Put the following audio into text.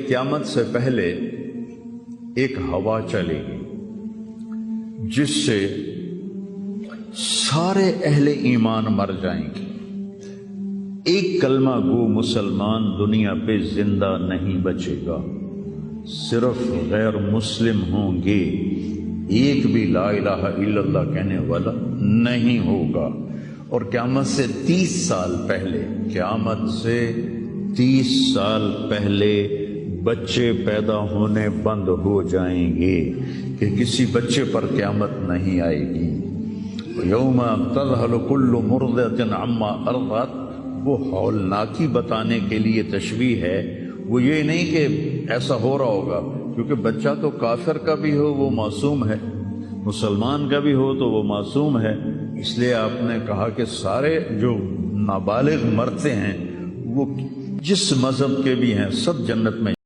قیامت سے پہلے ایک ہوا چلے گی جس سے سارے اہل ایمان مر جائیں گے. ایک کلمہ گو مسلمان دنیا پہ زندہ نہیں بچے گا، صرف غیر مسلم ہوں گے. ایک بھی لا الہ الا اللہ کہنے والا نہیں ہوگا. اور قیامت سے 30 سال پہلے، قیامت سے 30 سال پہلے بچے پیدا ہونے بند ہو جائیں گے کہ کسی بچے پر قیامت نہیں آئے گی. یوم تذہل کل مرضعۃ عما ارضعت، وہ ہولناکی بتانے کے لیے تشبیہ ہے. وہ یہ نہیں کہ ایسا ہو رہا ہوگا، کیونکہ بچہ تو کافر کا بھی ہو وہ معصوم ہے، مسلمان کا بھی ہو تو وہ معصوم ہے. اس لیے آپ نے کہا کہ سارے جو نابالغ مرتے ہیں وہ جس مذہب کے بھی ہیں سب جنت میں